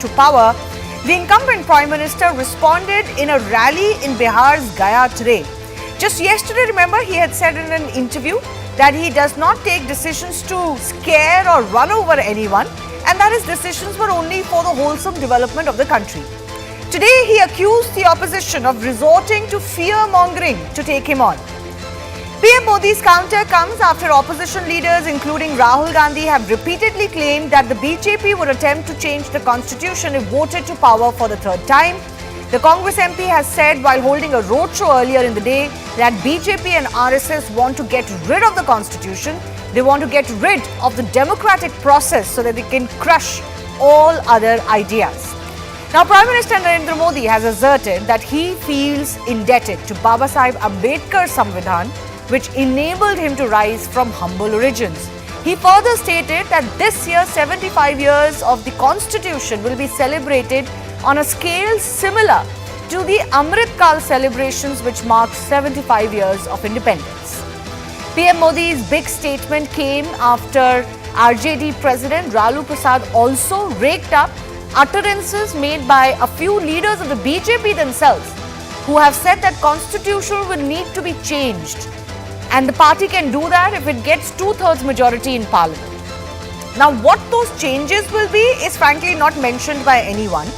to power, the incumbent Prime Minister responded in a rally in Bihar's Gaya today. Just yesterday, remember, he had said in an interview that he does not take decisions to scare or run over anyone, and that his decisions were only for the wholesome development of the country. Today, he accused the opposition of resorting to fear-mongering to take him on. PM Modi's counter comes after opposition leaders including Rahul Gandhi have repeatedly claimed that the BJP would attempt to change the constitution if voted to power for the third time. The Congress MP has said while holding a roadshow earlier in the day that BJP and RSS want to get rid of the constitution. They want to get rid of the democratic process so that they can crush all other ideas. Now, Prime Minister Narendra Modi has asserted that he feels indebted to Babasaheb Ambedkar's Samvidhan, which enabled him to rise from humble origins. He further stated that this year 75 years of the Constitution will be celebrated on a scale similar to the Amrit Kal celebrations which marked 75 years of independence. PM Modi's big statement came after RJD President Lalu Prasad also raked up utterances made by a few leaders of the BJP themselves who have said that Constitution will need to be changed. And the party can do that if it gets two-thirds majority in parliament. Now, what those changes will be is frankly not mentioned by anyone.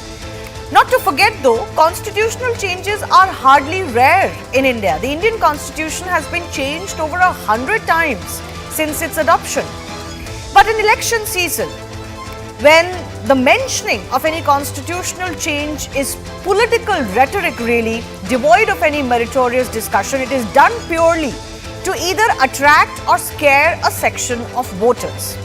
Not to forget though, constitutional changes are hardly rare in India. The Indian constitution has been changed over 100 times since its adoption. But in election season, when the mentioning of any constitutional change is political rhetoric really, devoid of any meritorious discussion, it is done purely to either attract or scare a section of voters.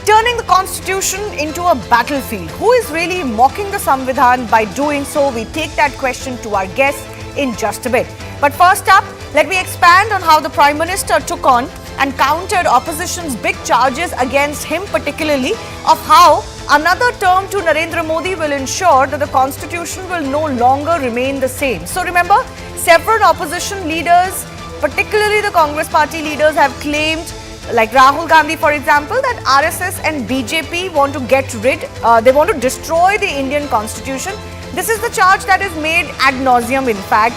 Turning the constitution into a battlefield. Who is really mocking the Samvidhan by doing so? We take that question to our guests in just a bit. But first up, let me expand on how the Prime Minister took on and countered opposition's big charges against him, particularly of how another term to Narendra Modi will ensure that the constitution will no longer remain the same. So remember, several opposition leaders, particularly the Congress party leaders, have claimed, like Rahul Gandhi for example, that RSS and BJP want to get rid, they want to destroy the Indian constitution. This is the charge that is made ad nauseum, in fact,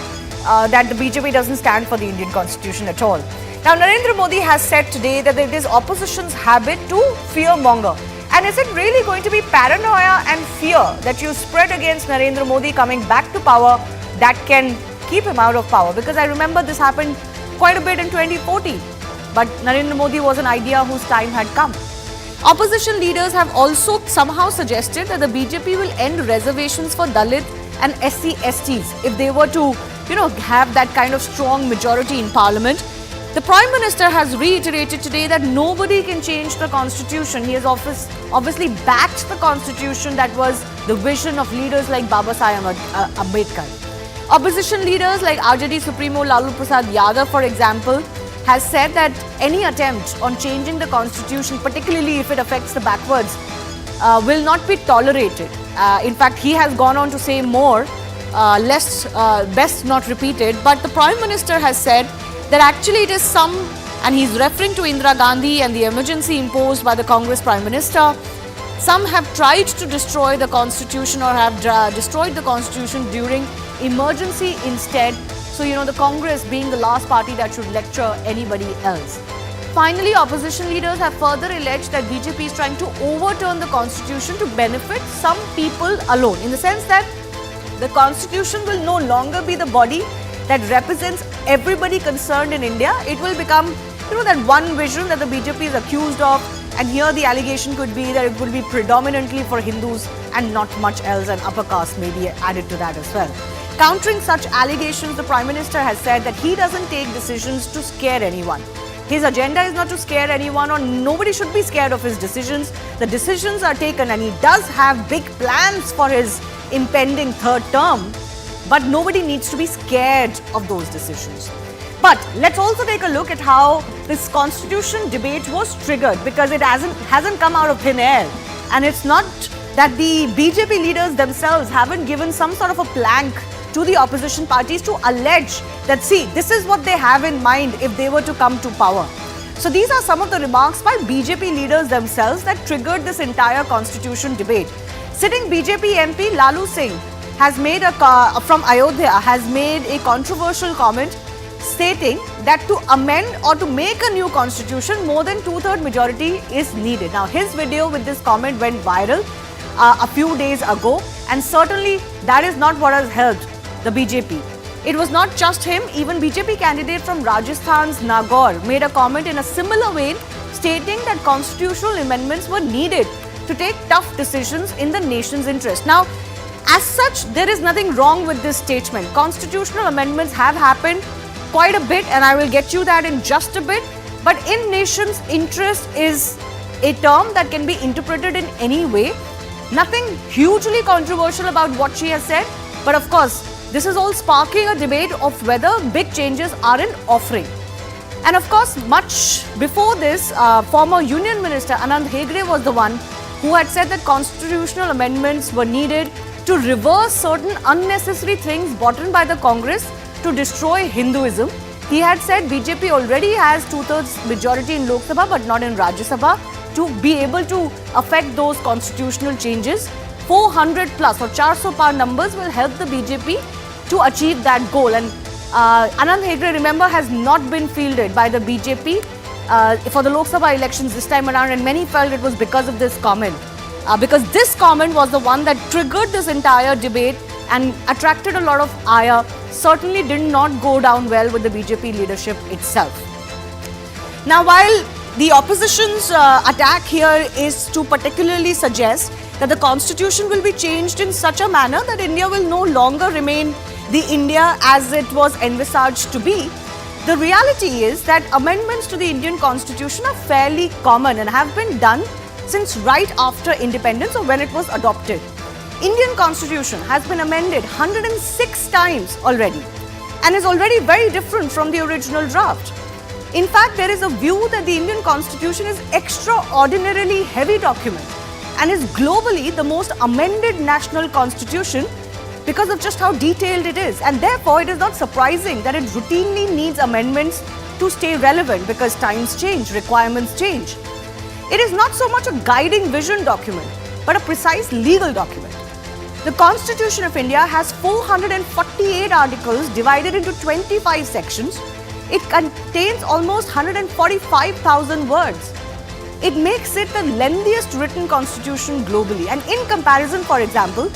that the BJP doesn't stand for the Indian constitution at all. Now, Narendra Modi has said today that it is opposition's habit to fear-monger. And is it really going to be paranoia and fear that you spread against Narendra Modi coming back to power that can keep him out of power? Because I remember this happened quite a bit in 2014. But Narendra Modi was an idea whose time had come. Opposition leaders have also somehow suggested that the BJP will end reservations for Dalit and SC/STs if they were to, have that kind of strong majority in parliament. The Prime Minister has reiterated today that nobody can change the constitution. He has obviously backed the constitution that was the vision of leaders like Babasaheb Ambedkar. Opposition leaders like RJD Supremo Lalu Prasad Yadav, for example, has said that any attempt on changing the constitution, particularly if it affects the backwards, will not be tolerated. In fact, he has gone on to say more, best not repeated. But the Prime Minister has said that actually it is and he's referring to Indira Gandhi and the emergency imposed by the Congress Prime Minister. Some have tried to destroy the constitution or have destroyed the constitution during emergency instead. So, the Congress being the last party that should lecture anybody else. Finally, opposition leaders have further alleged that BJP is trying to overturn the constitution to benefit some people alone, in the sense that the constitution will no longer be the body that represents everybody concerned in India. It will become, that one vision that the BJP is accused of, and here the allegation could be that it will be predominantly for Hindus and not much else, and upper caste may be added to that as well. Countering such allegations, the Prime Minister has said that he doesn't take decisions to scare anyone. His agenda is not to scare anyone, or nobody should be scared of his decisions. The decisions are taken and he does have big plans for his impending third term, but nobody needs to be scared of those decisions. But let's also take a look at how this constitution debate was triggered, because it hasn't come out of thin air. And it's not that the BJP leaders themselves haven't given some sort of a plank to the opposition parties to allege that, see, this is what they have in mind if they were to come to power. So these are some of the remarks by BJP leaders themselves that triggered this entire constitution debate. Sitting BJP MP Lalu Singh has made from Ayodhya has made a controversial comment stating that to amend or to make a new constitution, more than two-thirds majority is needed. Now, his video with this comment went viral a few days ago, and certainly that is not what has helped the BJP. It was not just him, even BJP candidate from Rajasthan's Nagaur made a comment in a similar vein, stating that constitutional amendments were needed to take tough decisions in the nation's interest. Now, as such, there is nothing wrong with this statement. Constitutional amendments have happened quite a bit, and I will get you that in just a bit. But in nation's interest is a term that can be interpreted in any way. Nothing hugely controversial about what she has said, but of course, this is all sparking a debate of whether big changes are in offering. And of course, much before this, former Union Minister Anand Hegde was the one who had said that constitutional amendments were needed to reverse certain unnecessary things brought in by the Congress to destroy Hinduism. He had said BJP already has two-thirds majority in Lok Sabha but not in Rajya Sabha to be able to affect those constitutional changes. 400 plus or 400 par numbers will help the BJP to achieve that goal. And Anand Hegde, remember, has not been fielded by the BJP for the Lok Sabha elections this time around, and many felt it was because of this comment. Because this comment was the one that triggered this entire debate and attracted a lot of ire, certainly did not go down well with the BJP leadership itself. Now, while the opposition's attack here is to particularly suggest that the constitution will be changed in such a manner that India will no longer remain the India as it was envisaged to be, the reality is that amendments to the Indian constitution are fairly common and have been done since right after independence or when it was adopted. Indian constitution has been amended 106 times already and is already very different from the original draft. In fact, there is a view that the Indian constitution is extraordinarily heavy document and is globally the most amended national constitution because of just how detailed it is, and therefore it is not surprising that it routinely needs amendments to stay relevant because times change, requirements change. It is not so much a guiding vision document but a precise legal document. The Constitution of India has 448 articles divided into 25 sections. It contains almost 145,000 words. It makes it the lengthiest written constitution globally, and in comparison, for example,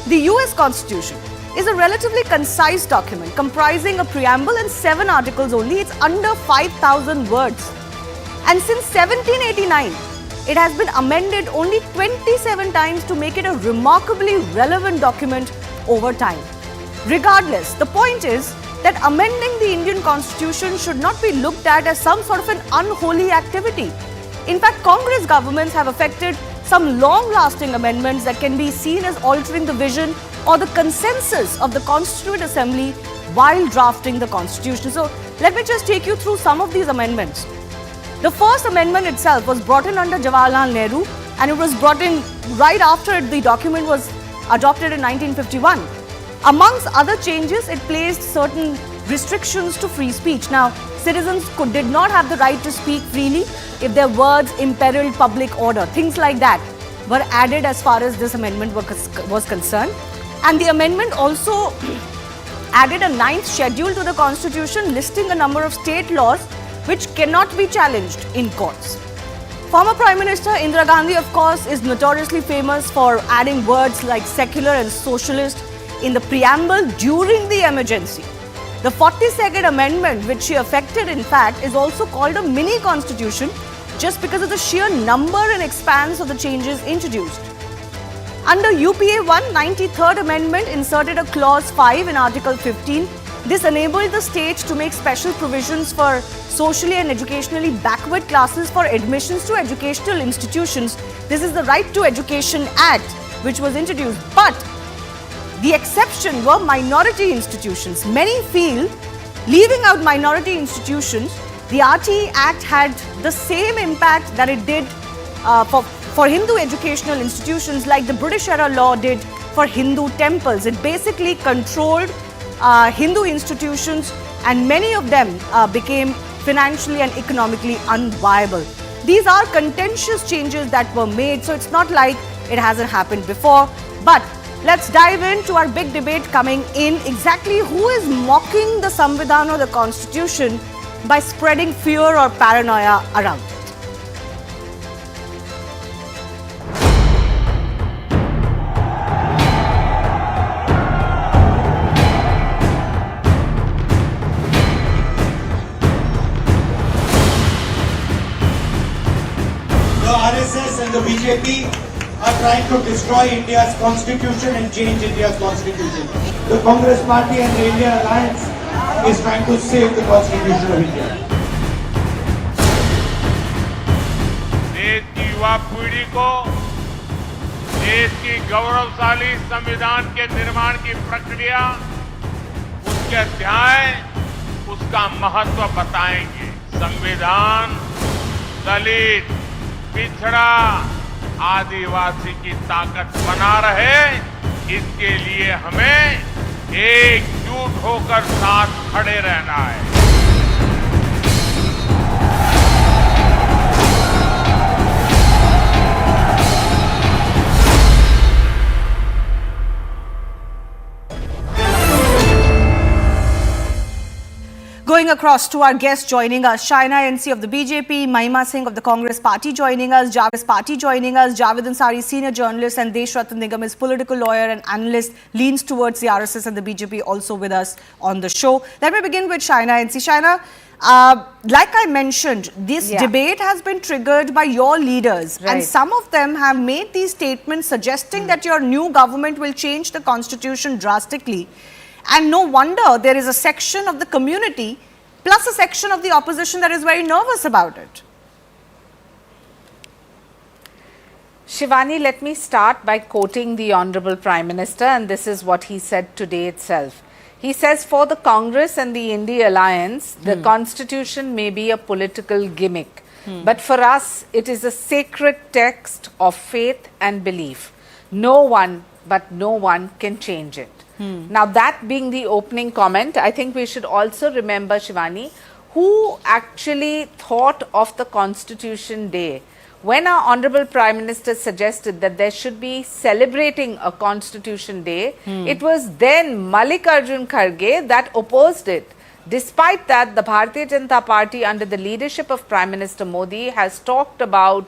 the US Constitution is a relatively concise document comprising a preamble and 7 articles only. It's under 5,000 words. And since 1789, it has been amended only 27 times to make it a remarkably relevant document over time. Regardless, the point is that amending the Indian Constitution should not be looked at as some sort of an unholy activity. In fact, Congress governments have effected some long-lasting amendments that can be seen as altering the vision or the consensus of the Constituent Assembly while drafting the Constitution. So, let me just take you through some of these amendments. The first amendment itself was brought in under Jawaharlal Nehru, and it was brought in right after the document was adopted in 1951. Amongst other changes, it placed certain restrictions to free speech. Now, citizens did not have the right to speak freely if their words imperiled public order. Things like that were added as far as this amendment was concerned. And the amendment also added a 9th schedule to the Constitution listing a number of state laws which cannot be challenged in courts. Former Prime Minister Indira Gandhi, of course, is notoriously famous for adding words like secular and socialist in the preamble during the emergency. The 42nd Amendment, which she effected, in fact, is also called a mini constitution just because of the sheer number and expanse of the changes introduced. Under UPA 1, 93rd Amendment inserted a clause 5 in Article 15. This enabled the states to make special provisions for socially and educationally backward classes for admissions to educational institutions. This is the Right to Education Act, which was introduced. But the exception were minority institutions. Many feel leaving out minority institutions, the RTE Act had the same impact that it did for Hindu educational institutions, like the British era law did for Hindu temples. It basically controlled Hindu institutions, and many of them became financially and economically unviable. These are contentious changes that were made, so it's not like it hasn't happened before. But let's dive into our big debate coming in. Exactly who is mocking the Samvidhan or the Constitution by spreading fear or paranoia around it? The RSS and the BJP are trying to destroy India's constitution and change India's constitution. The Congress Party and the India Alliance is trying to save the constitution of India. देश की युवा पीढ़ी को देश की गौरवशाली संविधान के निर्माण की प्रक्रिया, उसके अध्याय, उसका महत्व बताएंगे। संविधान दलित, पिछड़ा, आदिवासी की ताकत बना रहे, इसके लिए हमें एकजुट होकर साथ खड़े रहना है। Going across to our guests joining us, Shaina NC of the BJP, Mahima Singh of the Congress Party joining us, Javed Ansari, senior journalist, and Desh Ratan Nigam is political lawyer and analyst, leans towards the RSS and the BJP, also with us on the show. Let me begin with Shaina NC. Shaina, like I mentioned, this debate has been triggered by your leaders, and some of them have made these statements suggesting that your new government will change the constitution drastically. And no wonder there is a section of the community plus a section of the opposition that is very nervous about it. Shivani, let me start by quoting the Honorable Prime Minister, and this is what he said today itself. He says, for the Congress and the India Alliance, the constitution may be a political gimmick, but for us, it is a sacred text of faith and belief. No one can change it. Now, that being the opening comment, I think we should also remember, Shivani, who actually thought of the Constitution Day. When our Honorable Prime Minister suggested that there should be celebrating a Constitution Day, it was then Mallikarjun Kharge that opposed it. Despite that, the Bharatiya Janata Party under the leadership of Prime Minister Modi has talked about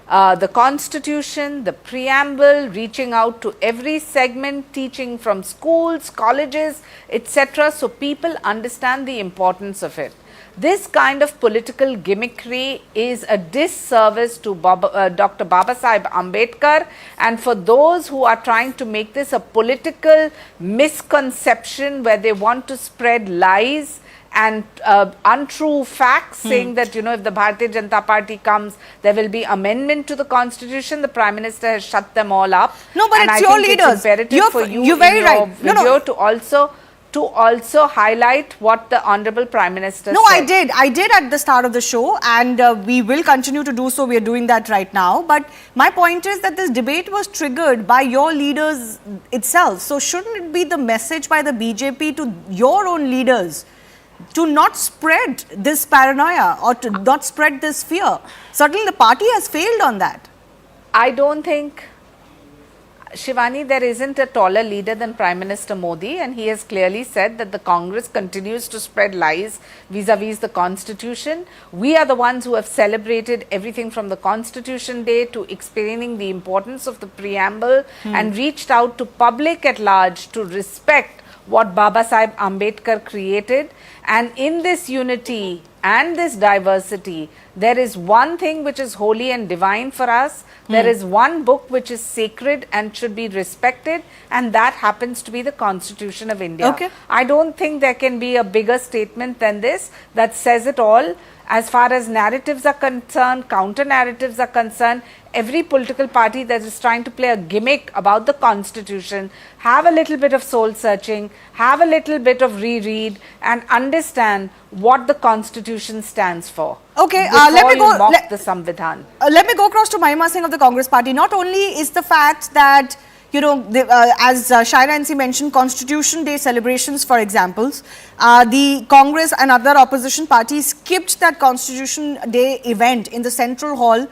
the constitution, the preamble, reaching out to every segment, teaching from schools, colleges, etc. so people understand the importance of it. This kind of political gimmickry is a disservice to Dr. Babasaheb Ambedkar, and for those who are trying to make this a political misconception where they want to spread lies and untrue facts, saying that, you know, if the Bharatiya Janata Party comes, there will be amendment to the constitution. The Prime Minister has shut them all up. No, but and it's I your think leaders. It's imperative for you you're very in your right. video to also highlight what the Honorable Prime Minister said. I did at the start of the show, and we will continue to do so. We are doing that right now. But my point is that this debate was triggered by your leaders itself. So shouldn't it be the message by the BJP to your own leaders to not spread this paranoia or to not spread this fear? Certainly the party has failed on that. I don't think, Shivani, there isn't a taller leader than Prime Minister Modi, and he has clearly said that the Congress continues to spread lies vis-a-vis the Constitution. We are the ones who have celebrated everything from the Constitution Day to explaining the importance of the preamble and reached out to public at large to respect what Babasaheb Ambedkar created. And in this unity and this diversity, there is one thing which is holy and divine for us. There is one book which is sacred and should be respected, and that happens to be the Constitution of India. Okay. I don't think there can be a bigger statement than this that says it all. As far as narratives are concerned, counter narratives are concerned, every political party that is trying to play a gimmick about the Constitution, have a little bit of soul searching, have a little bit of reread, and understand what the Constitution stands for. Okay, let me go. The Samvidhan. Let me go across to Mahima Singh of the Congress Party. Not only is the fact that, you know, as Shaina NC mentioned, Constitution Day celebrations, for examples, the Congress and other opposition parties skipped that Constitution Day event in the Central Hall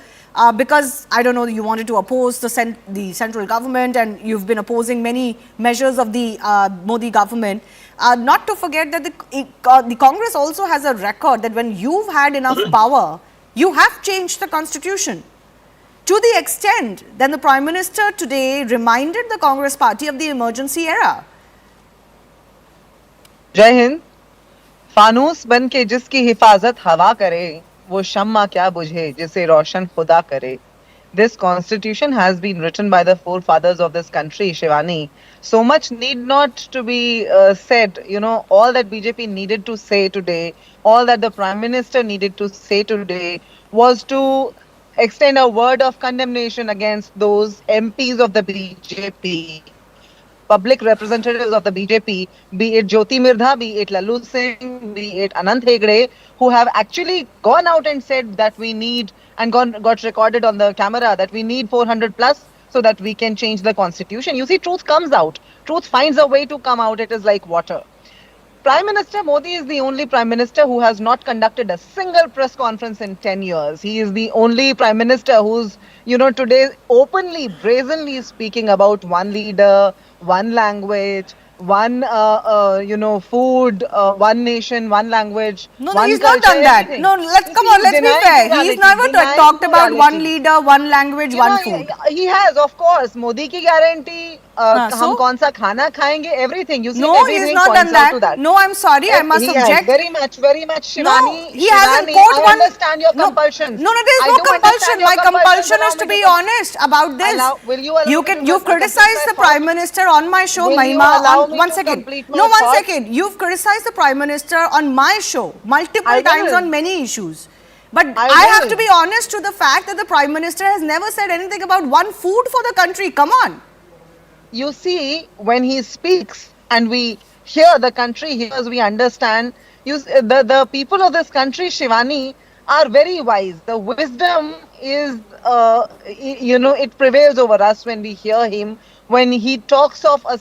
because, I don't know, you wanted to oppose the central government and you've been opposing many measures of the Modi government. Not to forget that the Congress also has a record that when you've had enough power, you have changed the constitution. To the extent that the Prime Minister today reminded the Congress party of the emergency era. जय हिंद। फानूस बन के जिसकी हिफाजत हवा करे, वो शम्मा क्या बुझे जिसे रोशन खुदा करे. This constitution has been written by the forefathers of this country, Shivani. So much need not to be said. You know, all that BJP needed to say today, all that the Prime Minister needed to say today was to extend a word of condemnation against those MPs of the BJP, public representatives of the BJP, be it Jyoti Mirdha, be it Lalu Singh, be it Anant Hegde, who have actually gone out and said that we need, and got recorded on the camera, that we need 400 plus so that we can change the constitution. You see, truth comes out. Truth finds a way to come out. It is like water. Prime Minister Modi is the only Prime Minister who has not conducted a single press conference in 10 years. He is the only Prime Minister who's, you know, today openly, brazenly speaking about one leader, one language, one, you know, food, one nation, one language. No, one he's not culture, done that. everything. No, let's be fair. He's never talked about one leader, one language, one food. He has, of course. Modi ki guarantee. हम कौन सा खाना खाएंगे, everything. You see, no, everything he's not points done out to that. No, I'm sorry, I must He object. has, very much, Shivani. No, he Shivani, hasn't quote I one. understand your compulsions. No, there is I no do compulsion. understand your My compulsion is compulsions. to be honest about this. Will you allow me to You've criticized the Prime Minister on my show, Will you Mahima. allow me One to second. complete my No, one thought? second. You've criticized the Prime Minister on my show multiple times on many issues. But I have to be honest to the fact that the Prime Minister has never said anything about one food for the country. Come on. You see, when he speaks and we hear, the country hears, we understand. The people of this country, Shivani, are very wise. The wisdom is, you know, it prevails over us when we hear him, when he talks of, a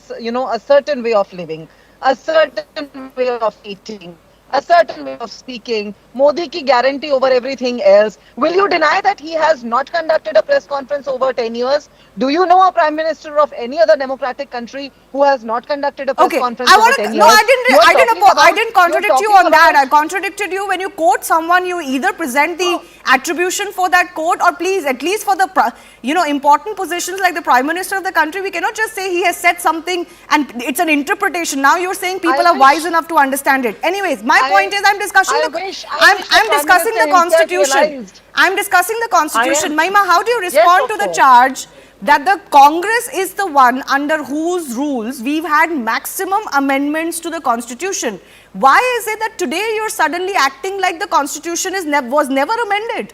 certain way of living, a certain way of eating, a certain way of speaking. Modi ki guarantee over everything else. Will you deny that he has not conducted a press conference over 10 years? Do you know a Prime Minister of any other democratic country who has not conducted a press conference over 10 years? No, I didn't contradict you on that. I contradicted you when you quote someone. You either present the attribution for that quote, or please, at least for the important positions like the Prime Minister of the country, we cannot just say he has said something and it's an interpretation. Now you're saying people are wise enough to understand it. Anyways, my point is, I'm discussing the Constitution. I'm discussing the Constitution. Mahima, how do you respond to the charge that the Congress is the one under whose rules we've had maximum amendments to the Constitution? Why is it that today you're suddenly acting like the Constitution was never amended?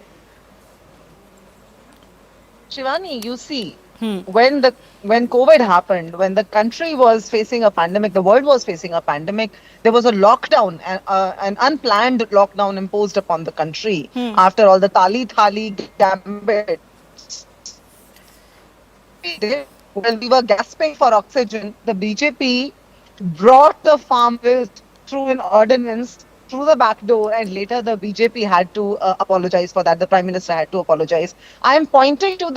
Shivani, you see, when COVID happened, when the country was facing a pandemic, the world was facing a pandemic, there was a lockdown, an unplanned lockdown imposed upon the country after all the Thali gambit. When we were gasping for oxygen, the BJP brought the farm bill through an ordinance through the back door, and later the BJP had to apologize for that. The Prime Minister had to apologize. I am pointing to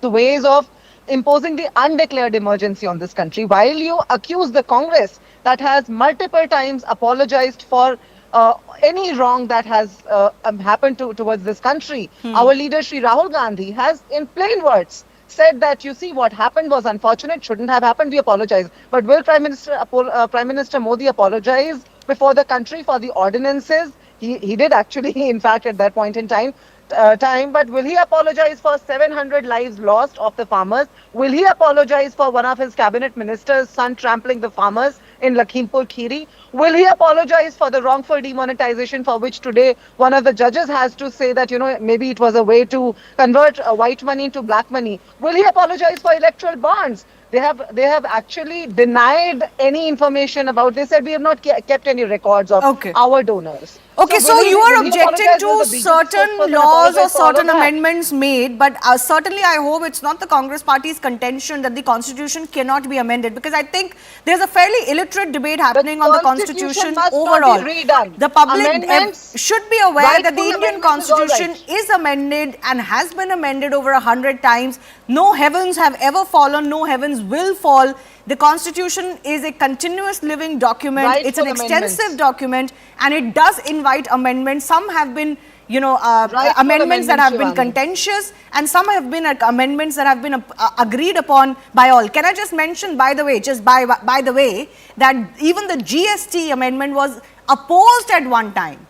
the ways of imposing the undeclared emergency on this country, while you accuse the Congress that has multiple times apologized for any wrong that has happened towards this country. Our leader Shri Rahul Gandhi has, in plain words, said that, you see, what happened was unfortunate, shouldn't have happened, we apologize. But will Prime Minister Modi apologize before the country for the ordinances? He did actually, in fact, at that point in time, but will he apologize for 700 lives lost of the farmers? Will he apologize for one of his cabinet ministers' son trampling the farmers in Lakhimpur Kheri? Will he apologize for the wrongful demonetization, for which today one of the judges has to say that, maybe it was a way to convert white money into black money? Will he apologize for electoral bonds? They have actually denied any information about. They said we have not kept any records of our donors. Okay, so will you are he objecting apologize? to Will the BJP certain spokesperson laws or apologize for all of certain that? amendments made, but certainly I hope it's not the Congress party's contention that the constitution cannot be amended, because I think there's a fairly illiterate debate happening on the constitution must overall. not be redone. The public Amendments, should be aware that the rightful Indian amendments is all constitution right. is amended and has been amended over 100 times. No heavens have ever fallen, no heavens will fall. The constitution is a continuous living document. Rightful It's an amendments. extensive document, and it does invite amendments. Some have been, Rightful amendments that have been Shivani. contentious, and some have been amendments that have been agreed upon by all. Can I just mention, by the way, that even the GST amendment was opposed at one time.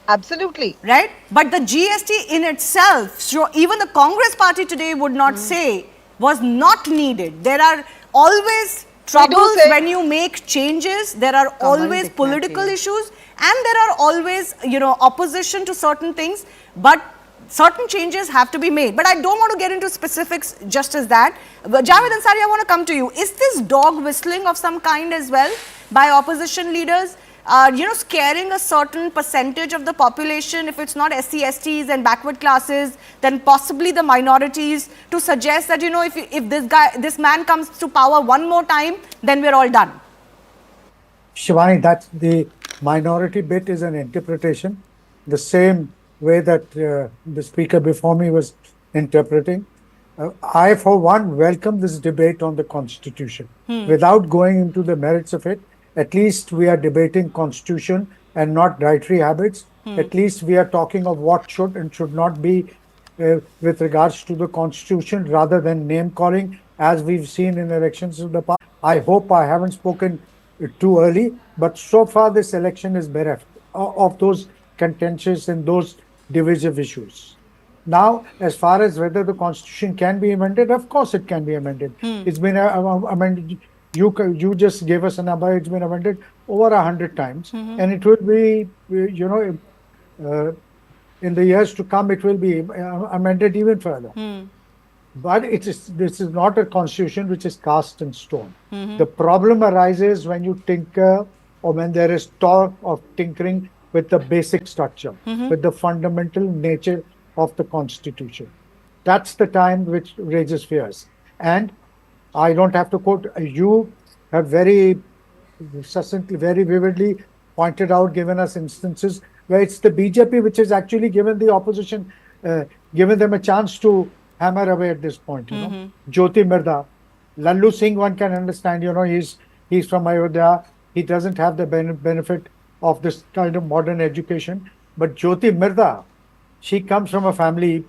Absolutely. Right? But the GST in itself, so even the Congress party today would not say was not needed. There are always troubles say- when you make changes. There are always political issues, and there are always, opposition to certain things, but certain changes have to be made. But I don't want to get into specifics just as that. But Javed Ansari, I want to come to you. Is this dog whistling of some kind as well by opposition leaders? Scaring a certain percentage of the population, if it's not SC, STs and backward classes, then possibly the minorities, to suggest that, if this man comes to power one more time, then we're all done. Shivani, that's the minority bit is an interpretation, the same way that the speaker before me was interpreting. I, for one, welcome this debate on the Constitution. Without going into the merits of it, at least we are debating Constitution and not dietary habits. At least we are talking of what should and should not be with regards to the Constitution, rather than name calling, as we've seen in elections of the past. I hope I haven't spoken too early, but so far this election is bereft of those contentious and those divisive issues. Now, as far as whether the Constitution can be amended, of course it can be amended. It's been amended. You just gave us a number. It's been amended over 100 times, and it will be, in the years to come, it will be amended even further. But this is not a constitution which is cast in stone. The problem arises when you tinker, or when there is talk of tinkering with the basic structure, with the fundamental nature of the constitution. That's the time which raises fears. And I don't have to quote, you have very succinctly, very vividly pointed out, given us instances where it's the BJP which has actually given the opposition, given them a chance to hammer away at this point. Jyoti Mirda, Lallu Singh, one can understand, he's from Ayodhya, he doesn't have the benefit of this kind of modern education. But Jyoti Mirda, she comes from a family,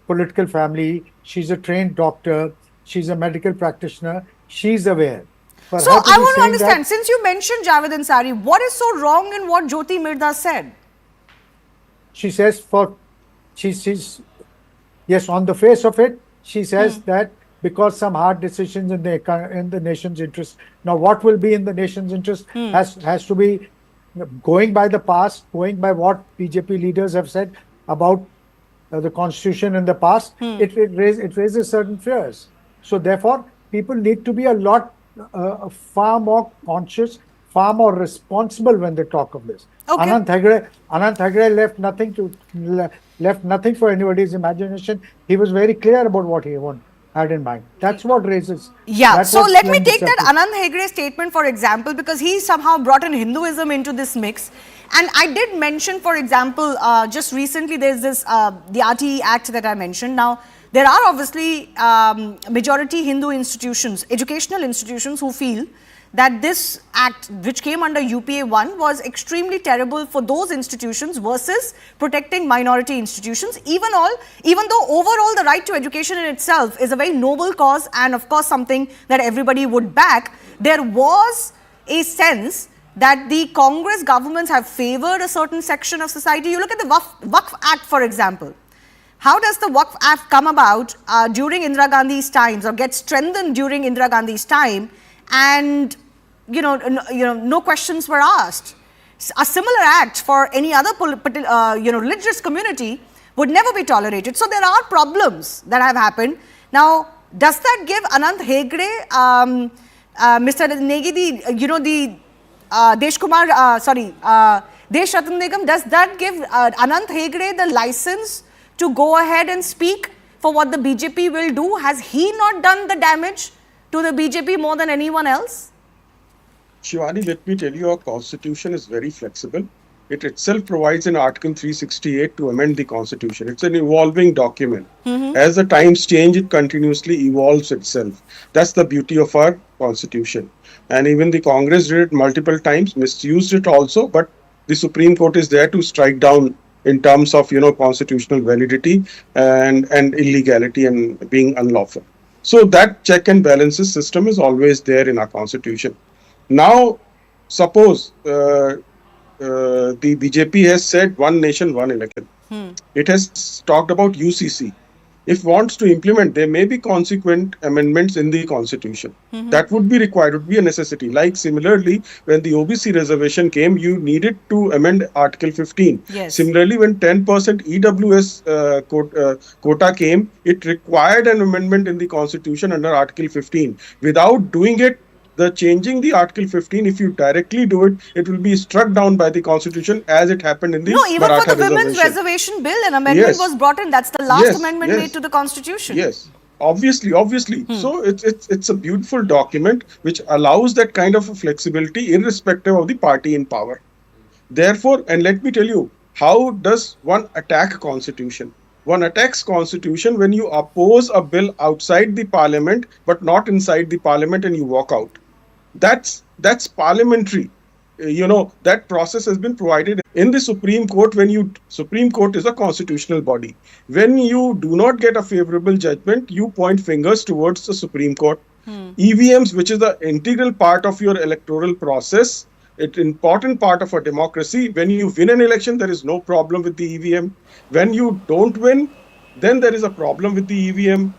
political family, she's a trained doctor, she's a medical practitioner, she's aware. For So her to I be want to saying understand, that, since you mentioned Javed Ansari, what is so wrong in what Jyoti Mirda said? she says she's yes, on the face of it, she says that because some hard decisions in the nation's interest. Now, what will be in the nation's interest has to be going by the past, going by what BJP leaders have said about the constitution in the past. It raises certain fears. So therefore, people need to be a lot far more conscious, far more responsible when they talk of this. Okay. Anant Hegde left nothing for anybody's imagination. He was very clear about what he had in mind. That's what raises. Yeah, that's so what let me lends take itself that to- Anand Hegde statement for example, because he somehow brought in Hinduism into this mix. And I did mention, for example, just recently there's this, the RTE Act that I mentioned. Now, there are obviously majority Hindu institutions, educational institutions, who feel that this act, which came under UPA 1, was extremely terrible for those institutions versus protecting minority institutions, even though overall the right to education in itself is a very noble cause and of course something that everybody would back. There was a sense that the Congress governments have favored a certain section of society. You look at the Waqf Act, for example. How does the Waqf Act come about during Indira Gandhi's times, or get strengthened during Indira Gandhi's time, and no questions were asked? A similar act for any other religious community would never be tolerated. So there are problems that have happened. Now, does that give Anant Hegde, Mr. Negi, the Desh Ratan Nigam, does that give Anant Hegde the license to go ahead and speak for what the BJP will do? Has he not done the damage to the BJP more than anyone else? Shivani, let me tell you, our constitution is very flexible. It itself provides in Article 368 to amend the constitution. It's an evolving document. As the times change, it continuously evolves itself. That's the beauty of our constitution. And even the Congress did it multiple times, misused it also, but the Supreme Court is there to strike down in terms of, constitutional validity and illegality and being unlawful. So that check and balances system is always there in our constitution. Now, suppose the BJP has said one nation, one election. It has talked about UCC. If wants to implement, there may be consequent amendments in the constitution. That would be required, would be a necessity. Like similarly, when the OBC reservation came, you needed to amend Article 15. Yes. Similarly, when 10% EWS quota came, it required an amendment in the constitution under Article 15. Without doing it, the changing the Article 15, if you directly do it, it will be struck down by the constitution as it happened in the No, even Maratha for the women's reservation bill, an amendment was brought in. That's the last amendment made to the constitution. Yes, obviously. So it's a beautiful document which allows that kind of a flexibility irrespective of the party in power. Therefore, and let me tell you, how does one attack constitution? One attacks constitution when you oppose a bill outside the parliament but not inside the parliament and you walk out. That's parliamentary. That process has been provided in the Supreme Court. Supreme Court is a constitutional body. When you do not get a favorable judgment, you point fingers towards the Supreme Court. EVMs, which is the integral part of your electoral process, it's an important part of a democracy. When you win an election, there is no problem with the EVM. When you don't win, then there is a problem with the EVM.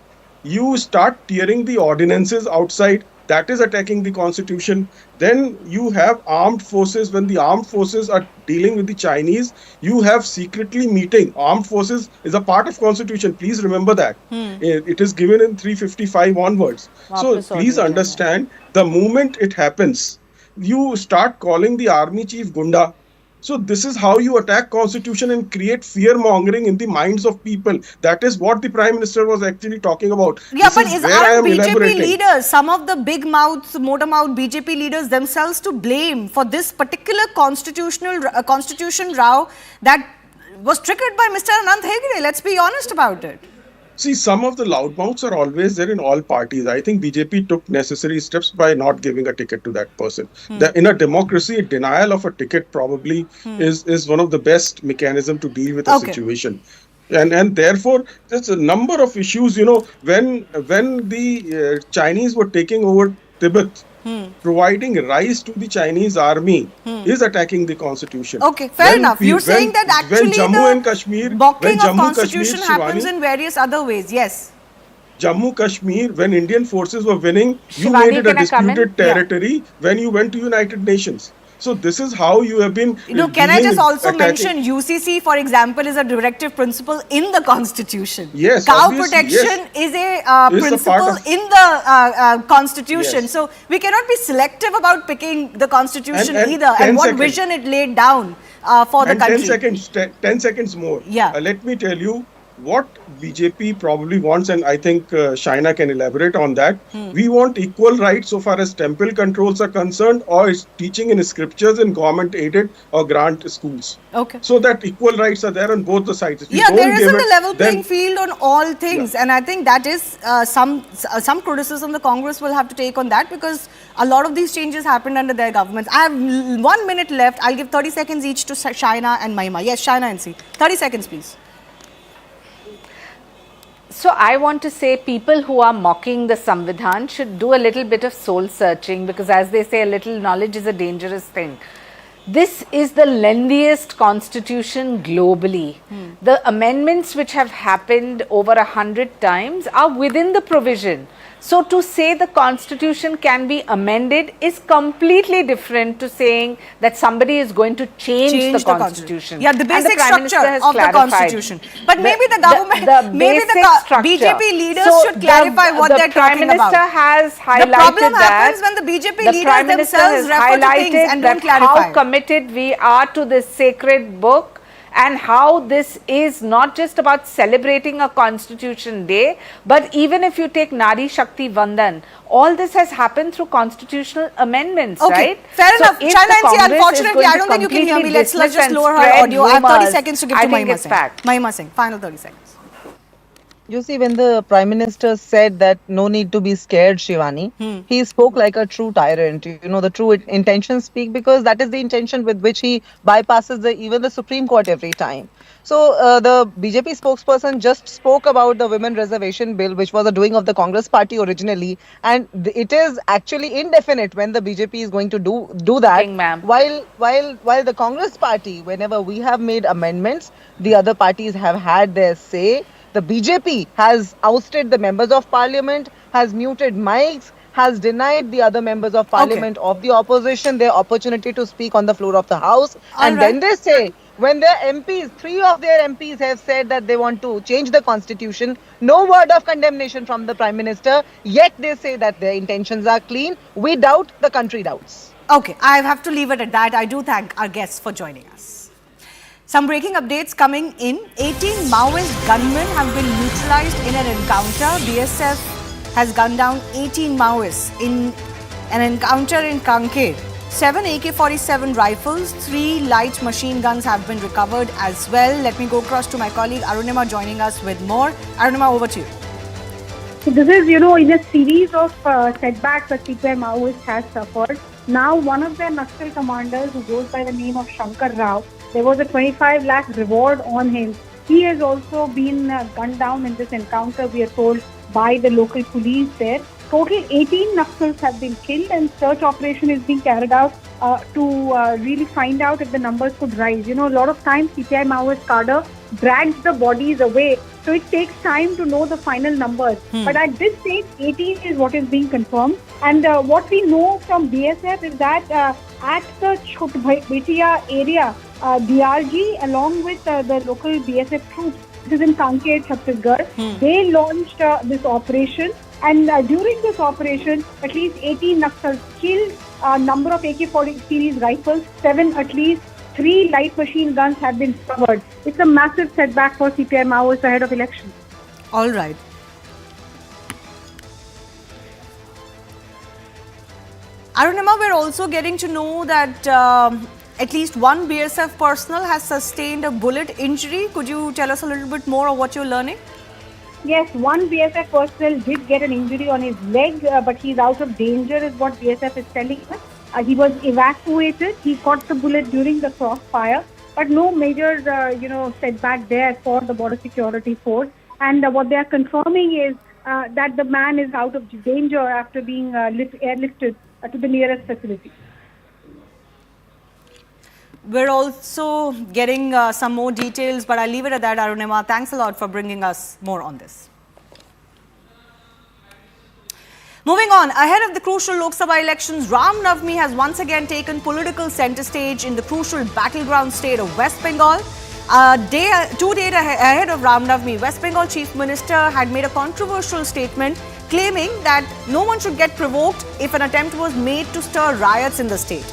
You start tearing the ordinances outside. That is attacking the constitution. Then you have armed forces. When the armed forces are dealing with the Chinese, you have secretly meeting. Armed forces is a part of constitution. Please remember that. It is given in 355 onwards. So please understand, the moment it happens, you start calling the army chief Gunda. So this is how you attack constitution and create fear mongering in the minds of people. That is what the Prime Minister was actually talking about. Yeah, but aren't BJP leaders, some of the big mouths, motor mouth BJP leaders themselves to blame for this particular constitution row that was triggered by Mr. Anant Hegde? Let's be honest about it. See, some of the loudmouths are always there in all parties. I think BJP took necessary steps by not giving a ticket to that person. In a democracy, denial of a ticket probably is one of the best mechanism to deal with a situation. And therefore, there's a number of issues, when the Chinese were taking over Tibet, providing rice to the Chinese army is attacking the constitution. Okay, fair enough. You're saying that actually when Jammu and Kashmir, blocking of constitution happens in various other ways. Yes. Jammu Kashmir, when Indian forces were winning, you made it a disputed territory when you went to United Nations. So this is how you have been. Can I just also mention UCC, for example, is a directive principle in the constitution. Yes. Cow protection is a principle in the constitution. Yes. So we cannot be selective about picking the constitution either, and what vision it laid down for the country. 10 seconds more. Yeah. Let me tell you what BJP probably wants, and I think Shaina can elaborate on that. We want equal rights so far as temple controls are concerned, or teaching in scriptures in government-aided or grant schools. Okay. So that equal rights are there on both the sides. There isn't a level playing field on all things, and I think that is some criticism the Congress will have to take on that, because a lot of these changes happened under their governments. I have 1 minute left. I'll give 30 seconds each to Shaina and Mahima. Yes, Shaina and C. 30 seconds, please. So I want to say people who are mocking the Samvidhan should do a little bit of soul searching, because as they say, a little knowledge is a dangerous thing. This is the lengthiest constitution globally. The amendments which have happened over 100 times are within the provision. So to say the constitution can be amended is completely different to saying that somebody is going to change the constitution. Yeah, the And basic Prime Minister structure has of the clarified. constitution. But maybe the government, maybe the basic structure. BJP leaders So should clarify what they're talking about. The Prime Minister has highlighted the problem that. happens when the BJP The leaders Prime Minister themselves has refer to things highlighted and that don't clarify. how committed we are to this sacred book, and how this is not just about celebrating a constitution day, but even if you take Nari Shakti Vandan, all this has happened through constitutional amendments, Okay, right? fair So enough. if China, the Congress unfortunately, is I going don't to think you can hear me. completely Let's dismiss just and lower her spread audio. I have 30 rumours, seconds to give I to think Mahima it's Singh. fact. Mahima Singh, final 30 seconds. You see, when the Prime Minister said that no need to be scared, Shivani, he spoke like a true tyrant. You know, the true intentions speak, because that is the intention with which he bypasses even the Supreme Court every time. So the BJP spokesperson just spoke about the women reservation bill, which was a doing of the Congress party originally, and it is actually indefinite when the BJP is going to do that. King, ma'am. While the Congress party, whenever we have made amendments, the other parties have had their say. The BJP has ousted the members of parliament, has muted mics, has denied the other members of parliament of the opposition their opportunity to speak on the floor of the house. And then they say, when their MPs, 3 of their MPs have said that they want to change the constitution, no word of condemnation from the Prime Minister, yet they say that their intentions are clean. We doubt, the country doubts. Okay, I have to leave it at that. I do thank our guests for joining us. Some breaking updates coming in. 18 Maoist gunmen have been neutralized in an encounter. BSF has gunned down 18 Maoists in an encounter in Kanker. 7 AK-47 rifles, 3 light machine guns have been recovered as well. Let me go across to my colleague Arunima joining us with more. Arunima, over to you. So this is, in a series of setbacks that CPI Maoist has suffered. Now, one of their Naxal commanders, who goes by the name of Shankar Rao, there was a 25 lakh reward on him. He has also been gunned down in this encounter, we are told, by the local police there. Total 18 Naxals have been killed, and search operation is being carried out to really find out if the numbers could rise. A lot of times CPI Maoist cadre drags the bodies away, so it takes time to know the final numbers. But at this stage, 18 is what is being confirmed. And what we know from BSF is that at the Bharatiya area, DRG along with the local BSF troops, this is in Kanker, Chhattisgarh, they launched this operation. And during this operation, at least 18 Naxals killed, a number of AK-40 series rifles, 7 at least, 3 light machine guns have been recovered. It's a massive setback for CPI Maoists ahead of elections. All right. Arunima, we're also getting to know that at least one BSF personnel has sustained a bullet injury. Could you tell us a little bit more of what you're learning? Yes, one BSF personnel did get an injury on his leg, but he's out of danger is what BSF is telling us. He was evacuated. He caught the bullet during the crossfire, but no major, setback there for the border security force. And what they are confirming is that the man is out of danger after being airlifted to the nearest facility. We're also getting some more details, but I'll leave it at that, Arunima. Thanks a lot for bringing us more on this. Moving on, ahead of the crucial Lok Sabha elections, Ram Navami has once again taken political centre stage in the crucial battleground state of West Bengal. 2 days ahead of Ram Navami, West Bengal Chief Minister had made a controversial statement claiming that no one should get provoked if an attempt was made to stir riots in the state.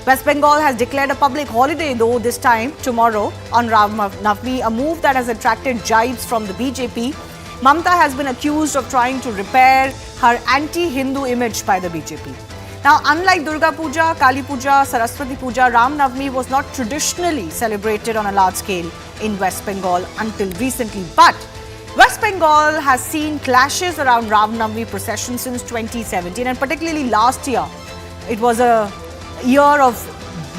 West Bengal has declared a public holiday, though, this time, tomorrow, on Ram Navami, a move that has attracted jibes from the BJP. Mamta has been accused of trying to repair her anti-Hindu image by the BJP. Now, unlike Durga Puja, Kali Puja, Saraswati Puja, Ram Navami was not traditionally celebrated on a large scale in West Bengal until recently. But West Bengal has seen clashes around Ram Navami procession since 2017, and particularly last year. It was a year of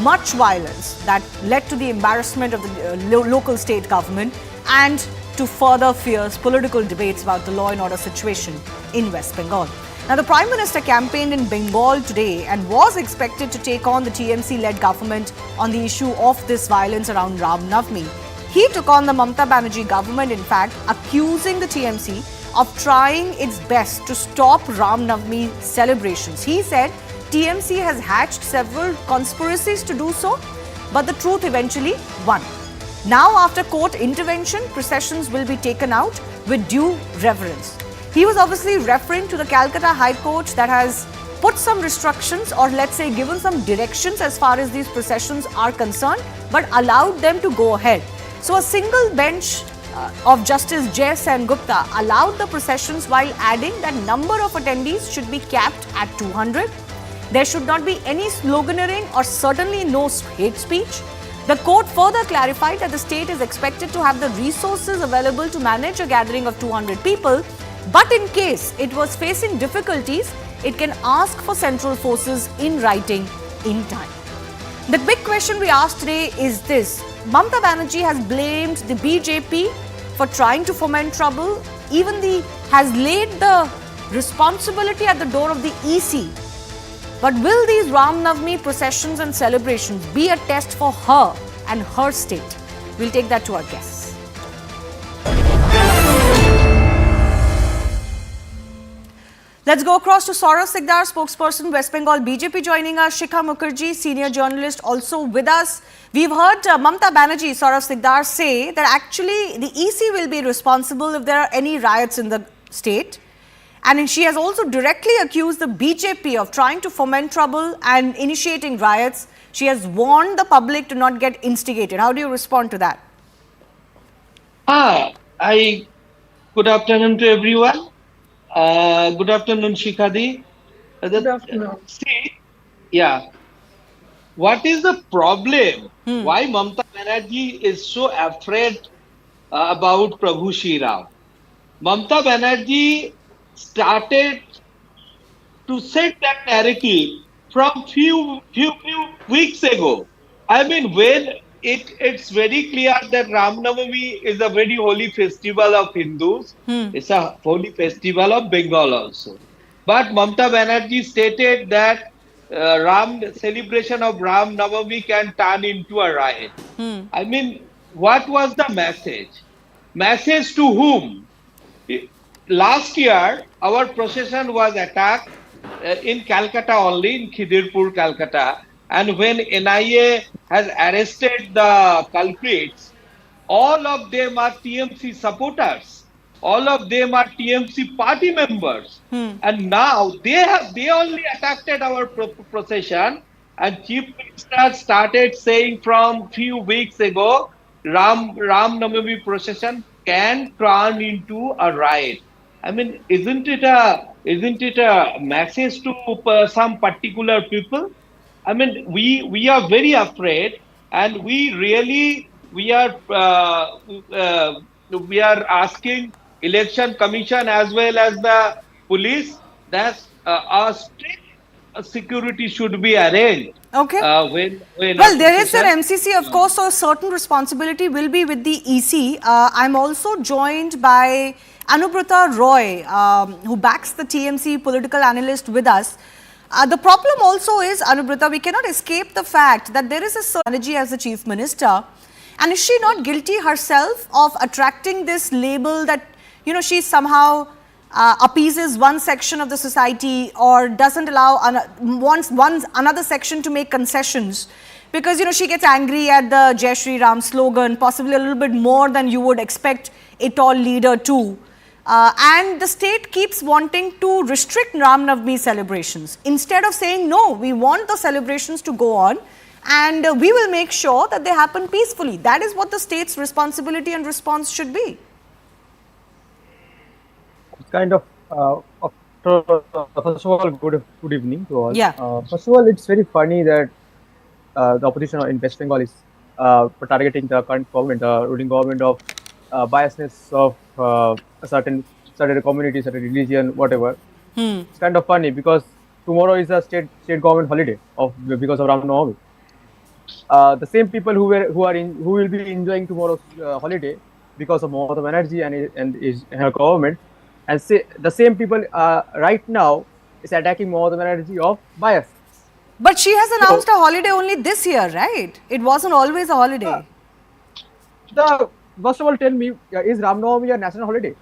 much violence that led to the embarrassment of the local state government and to further fierce political debates about the law and order situation in West Bengal. Now, the Prime Minister campaigned in Bengal today and was expected to take on the TMC-led government on the issue of this violence around Ram Navami. He took on the Mamata Banerjee government, in fact, accusing the TMC of trying its best to stop Ram Navami celebrations. He said TMC has hatched several conspiracies to do so, but the truth eventually won. Now, after court intervention, processions will be taken out with due reverence. He was obviously referring to the Calcutta High Court that has put some restrictions, or let's say given some directions as far as these processions are concerned, but allowed them to go ahead. So a single bench of Justice Jai Sen Gupta allowed the processions while adding that number of attendees should be capped at 200. There should not be any sloganeering or certainly no hate speech. The court further clarified that the state is expected to have the resources available to manage a gathering of 200 people, but in case it was facing difficulties, it can ask for central forces in writing in time. The big question we asked today is this. Mamata Banerjee has blamed the BJP for trying to foment trouble, has laid the responsibility at the door of the EC. But will these Ram Navami processions and celebrations be a test for her and her state? We'll take that to our guests. Let's go across to Saurav Sikdar, spokesperson, West Bengal BJP, joining us. Shikha Mukherjee, senior journalist, also with us. We've heard Mamata Banerjee, Saurav Sikdar, say that actually the EC will be responsible if there are any riots in the state. And she has also directly accused the BJP of trying to foment trouble and initiating riots. She has warned the public to not get instigated. How do you respond to that? Good afternoon to everyone. Good afternoon, Shikhadi. Good afternoon. What is the problem? Why Mamata Banerjee is so afraid about Prabhu Shri Ram? Mamata Banerjee started to set that narrative from few weeks ago. I mean, when it's very clear that Ram Navami is a very holy festival of Hindus. It's a holy festival of Bengal also. But Mamata Banerjee stated that celebration of Ram Navami can turn into a riot. I mean, what was the message? Message to whom? Last year, our procession was attacked in Calcutta only, in Khidirpur, Calcutta. And when NIA has arrested the culprits, all of them are TMC supporters. All of them are TMC party members. And now they only attacked our procession. And Chief Minister started saying from few weeks ago, Ram Navami procession can turn into a riot. I mean, isn't it a message to some particular people? I mean, we are very afraid, and we are asking Election Commission as well as the police that a strict security should be arranged. Okay. Well, there is an MCC, of course, so a certain responsibility will be with the EC. I'm also joined by Anubrata Roy, who backs the TMC political analyst with us. The problem also is, Anubrata, we cannot escape the fact that there is a strategy as the Chief Minister. And is she not guilty herself of attracting this label that, she somehow appeases one section of the society or doesn't allow another section to make concessions? Because, she gets angry at the Jai Shri Ram slogan, possibly a little bit more than you would expect a tall leader to. And the state keeps wanting to restrict Ram Navami celebrations. Instead of saying, no, we want the celebrations to go on and we will make sure that they happen peacefully. That is what the state's responsibility and response should be. It's kind of, first of all, good evening to all. Yeah. First of all, it's very funny that the opposition in West Bengal is targeting the current government, the ruling government of biasness of a certain community, certain religion, whatever. It's kind of funny because tomorrow is a state government holiday because of Ram Navami. The same people who will be enjoying tomorrow's holiday because of Mamata Banerjee and her government, and the same people right now is attacking Mamata Banerjee of bias. But she has announced a holiday only this year, right? It wasn't always a holiday. First of all, tell me, is Ram Navami a national holiday?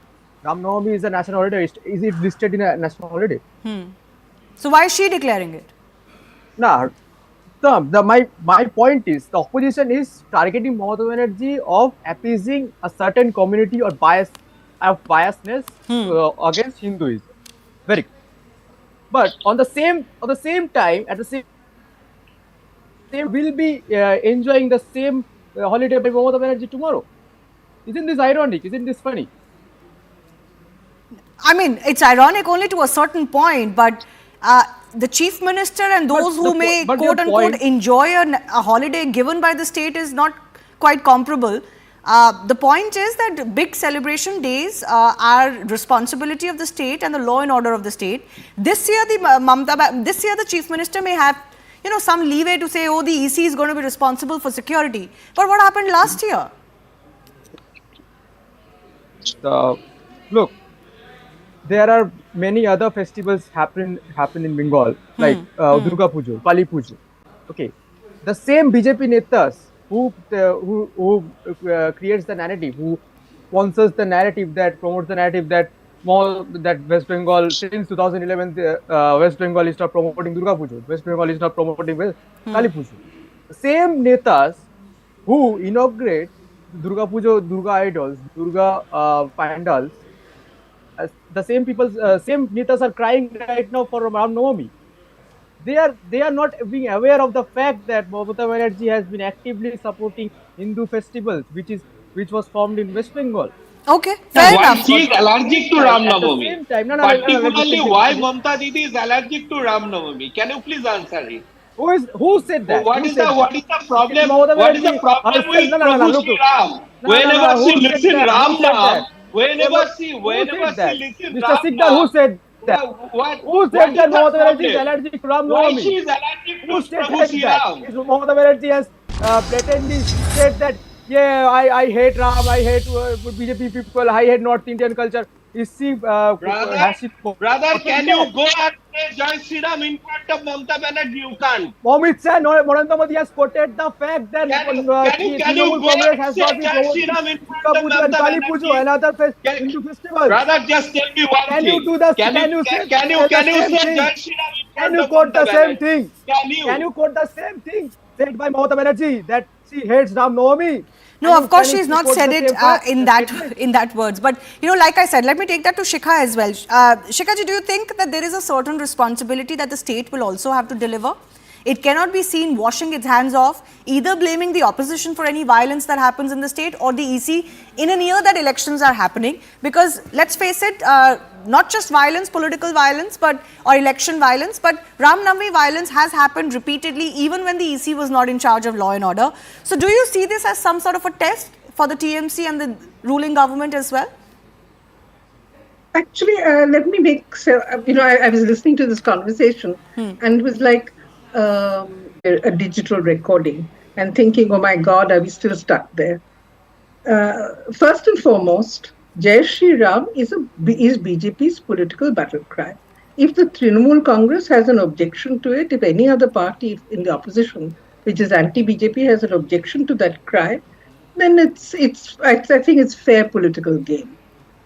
Ram Navami is a national holiday. Is it listed in a national holiday? So why is she declaring it? Nah, my point is the opposition is targeting Mamata Banerjee of appeasing a certain community or biasness against Hinduism. Very. But on the same time, at the same will be enjoying the same holiday by Mamata Banerjee tomorrow. Isn't this ironic? Isn't this funny? I mean, it's ironic only to a certain point, but the chief minister and those who may quote unquote enjoy a holiday given by the state is not quite comparable. The point is that big celebration days are responsibility of the state and the law and order of the state. This year, the chief minister may have some leeway to say, oh, the EC is going to be responsible for security. But what happened last year? Look, there are many other festivals happen in Bengal, like Durga Puja, Kali Puja. Okay, the same BJP netas who creates the narrative, who sponsors the narrative, that promotes the narrative that West Bengal since 2011, West Bengal is not promoting Durga Puja, West Bengal is not promoting Kali Puja. The same netas who inaugurate Durga Puja, Durga idols, Durga pandals. The same people, same netas are crying right now for Ram Navami. They are not being aware of the fact that Mamata Banerjee has been actively supporting Hindu festivals, which was formed in West Bengal. Okay, fair enough. She is allergic to Ram Navami. At the same time, particularly, why Mamata Didi is allergic to Ram Navami? Can you please answer it? Who said that? What is the problem? What is the problem with Prabhu Shri Ram? Whenever she listens Ram Naam, whenever she listens Mr. Ram Sikdar, who said that? Who said that Mamata Banerjee is allergic to Ram Navami? Why she is allergic to Who Prabhu Shri Ram? Mamata Banerjee has blatantly said that, yeah, I hate Ram, I hate BJP people, I hate North Indian culture. Is she, brother, can you go and say Jai Shri Ram in front of Mamata Banerjee? You can't. Amit Shah, Narendra Modi has quoted the fact that Can you go and say Jai Shri Ram in front of Mamata Kali Puja and other Hindu festivals? Brother, just tell me one Can thing. you do the Can you say Jai Shri Ram in front Can you of quote the Mamata same Banerjee? thing? Can you quote the same thing said by Mamata Banerjee that she hates Ram Navami? No, of course she's not said it in that words. But like I said, let me take that to Shikha as well. Shikha ji, do you think that there is a certain responsibility that the state will also have to deliver? It cannot be seen washing its hands off, either blaming the opposition for any violence that happens in the state or the EC in a year that elections are happening. Because let's face it, not just violence, political violence, or election violence, but Ram Navami violence has happened repeatedly even when the EC was not in charge of law and order. So do you see this as some sort of a test for the TMC and the ruling government as well? Actually, let me make, I was listening to this conversation and it was like a digital recording and thinking, oh my God, are we still stuck there? First and foremost, Jai Shri Ram is BJP's political battle cry. If the Trinamool Congress has an objection to it, if any other party in the opposition, which is anti-BJP, has an objection to that cry, then I think it's fair political game.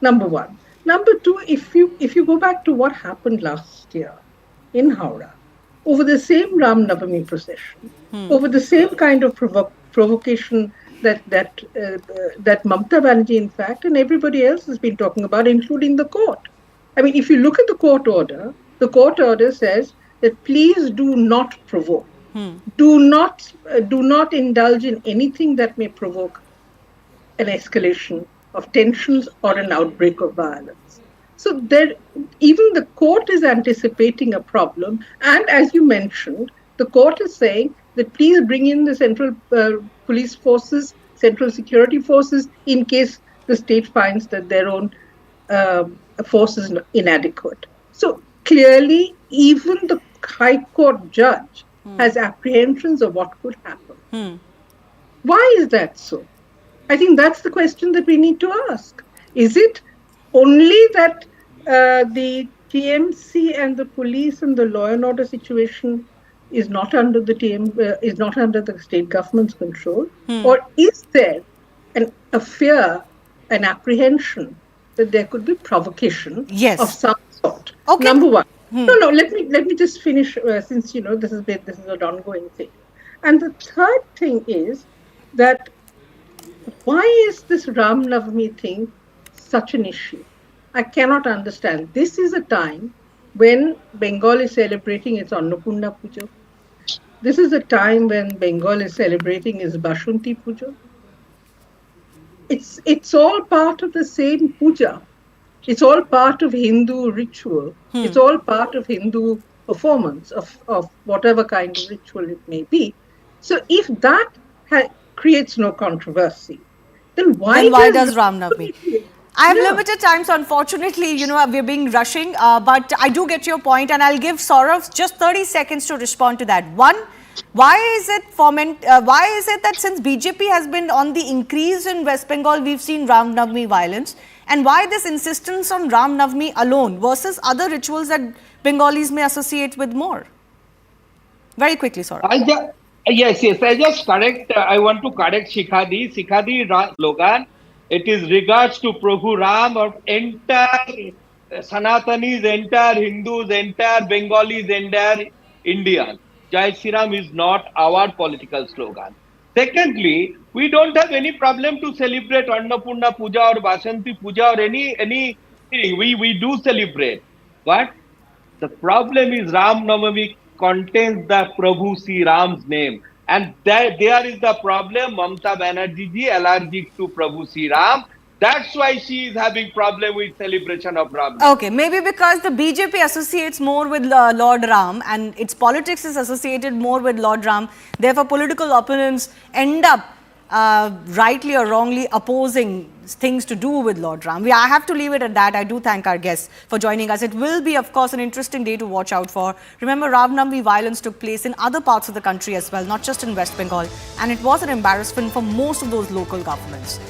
Number one. Number two, if you go back to what happened last year in Howrah, over the same Ram Navami procession, over the same kind of provocation that Mamata Banerjee, in fact, and everybody else has been talking about, including the court. I mean, if you look at the court order says that please do not provoke. Do not indulge in anything that may provoke an escalation of tensions or an outbreak of violence. So even the court is anticipating a problem, and as you mentioned, the court is saying that please bring in the central police forces, central security forces, in case the state finds that their own force is inadequate. So clearly, even the High Court judge has apprehensions of what could happen. Why is that so? I think that's the question that we need to ask. Is it only that the TMC and the police and the law and order situation is not under the state government's control, or is there a fear, an apprehension that there could be provocation Yes. of some sort. Okay. Number one. No. Let me just finish since this is an ongoing thing. And the third thing is that why is this Ram Navami thing such an issue? I cannot understand. This is a time when Bengal is celebrating its Annapurna Puja. This is a time when Bengal is celebrating its Bashanti Puja. It's all part of the same puja. It's all part of Hindu ritual. It's all part of Hindu performance of whatever kind of ritual it may be. So if that creates no controversy, then why does Ram Navami? I have limited time, so unfortunately, we're being rushing. But I do get your point, and I'll give Saurav just 30 seconds to respond to that. One, why is it that since BJP has been on the increase in West Bengal, we've seen Ram Navami violence? And why this insistence on Ram Navami alone versus other rituals that Bengalis may associate with more? Very quickly, Saurav. Yes. I want to correct Shikhadi. Shikhadi slogan. It is regards to Prabhu Ram or entire Sanatanis, entire Hindus, entire Bengalis, entire India. Jai Shri Ram is not our political slogan. Secondly, we don't have any problem to celebrate Annapurna Puja or Bashanti Puja or anything. We do celebrate. But the problem is Ram Navami contains the Prabhu Sri Ram's name. And there is the problem. Mamta Banerjee ji allergic to Prabhu Sri Ram. That's why she is having problem with celebration of Ram. Okay, maybe because the BJP associates more with Lord Ram and its politics is associated more with Lord Ram. Therefore, political opponents end up rightly or wrongly opposing things to do with Lord Ram. I have to leave it at that. I do thank our guests for joining us. It will be, of course, an interesting day to watch out for. Remember, Ram Navami violence took place in other parts of the country as well, not just in West Bengal. And it was an embarrassment for most of those local governments.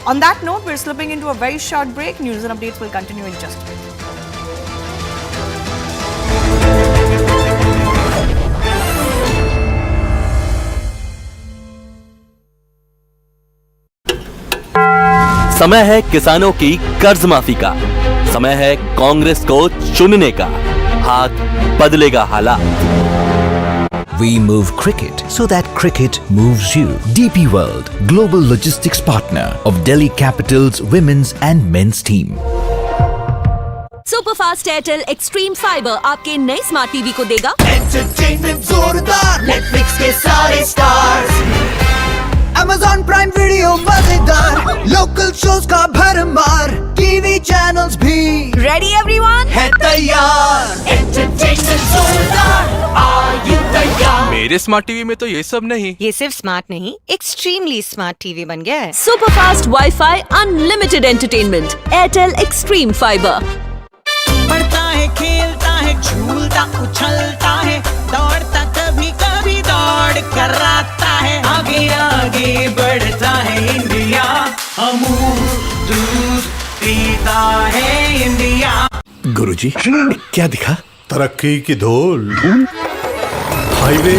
On that note, we're slipping into a very short break. News and updates will continue in just a bit. समय है किसानों की कर्ज माफी का, समय है कांग्रेस को चुनने का, हाथ बदलेगा हालात। We move cricket so that cricket moves you. DP World, global logistics partner of Delhi Capital's women's and men's team. Superfast Airtel extreme fibre आपके नए स्मार्ट टीवी को देगा एंटरटेनमेंट जोरदार, नेटफ्लिक्स के सारे स्टार्स, Amazon प्राइम वीडियो मजेदार, local shows का भरमार, टीवी चैनल्स भी रेडी एवरीवन है तैयार। एंटरटेनमेंट जोरदार, आर यू तैयार? मेरे स्मार्ट टीवी में तो ये सब नहीं। ये सिर्फ स्मार्ट नहीं, एक्सट्रीमली स्मार्ट टीवी बन गया है। Superfast wifi, unlimited entertainment, Airtel extreme fibre. पढ़ता है, खेलता है, झूलता उछलता है, दौड़ता कभी कभी दौड़ कराता है, आगे आगे बढ़ता है इंडिया, अमूल दूध पीता है इंडिया। गुरुजी, क्या दिखा? तरक्की की धूल, हाईवे,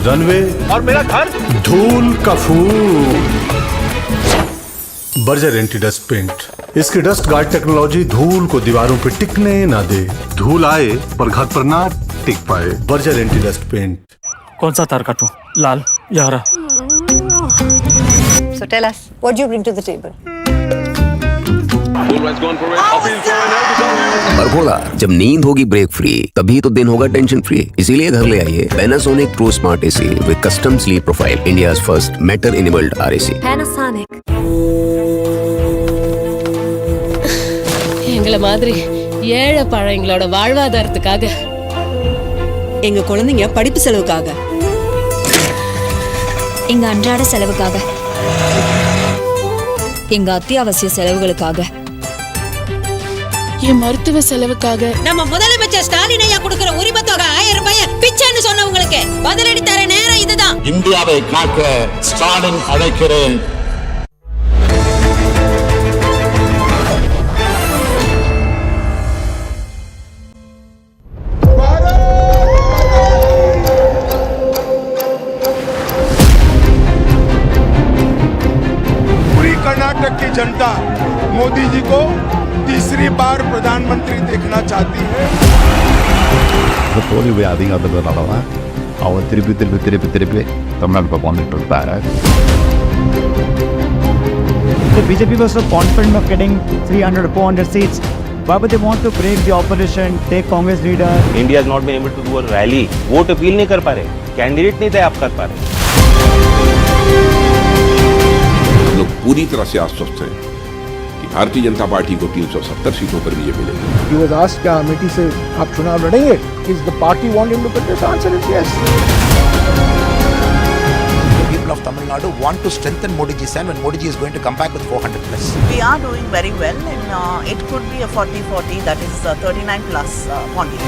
रनवे और मेरा घर धूल का फूल। बर्जर एंटी डस्ट पेंट, इसकी डस्ट गार्ड टेक्नोलॉजी धूल को दीवारों पर टिकने ना दे, धूल आए पर घर पर ना टिक पाए। Berger anti dust paint. कौन सा तार काटूं? लाल या हरा? So tell us, what do you bring to the table? पर बोला, जब नींद होगी ब्रेक फ्री, तभी तो दिन होगा टेंशन फ्री। इसीलिए घर ले आइए Panasonic true smart AC with custom sleep profile, India's first matter enabled RAC. Panasonic. எங்கள மாதிரி ஏழை பழங்களோட வாழ்வாதாரத்துக்காக, எங்க குழந்தைங்க படிப்பு செலவுக்காக, எங்க அன்றாட செலவுக்காக, எங்க அத்தியாவசிய செலவுகளுக்காக, என் மருத்துவ செலவுக்காக, நம்ம முதலமைச்சர் ஸ்டாலின் ஐயா கொடுக்கிற உரிமை தொகை 1000 ரூபாய் பிச்சைன்னு சொன்னவங்களுக்கு பதிலடி தர நேரம் இதுதான். இந்தியாவை காக்க ஸ்டாலின் அழைக்கிறேன். कर्नाटक की जनता मोदी जी को तीसरी बार प्रधानमंत्री देखना चाहती है. தோல்வி அதிகமானதுனால தான் அவன் திருப்பி தமிழ்நாடு பக்கம் வந்துட்டு இருந்தாரு. The BJP was so confident of getting 300 or 400 seats. Why would they want to break the opposition, take Congress leader? India has not been able to do a rally. Vote appeal नहीं कर पा रहे, candidate नहीं तय आप कर पा रहे. लोग पूरी तरह से आश्वस्त हैं कि भारतीय जनता पार्टी को 370 सीटों पर विजय मिलेगी. He was asked क्या अमेठी से आप चुनाव लड़ेंगे? Is the party want him to contest? The answer is yes. Of Tamil Nadu want to strengthen Modi ji's hand when Modi ji is going to come back with 400 plus. We are doing very well and it could be a 40-40, that is 39 plus only.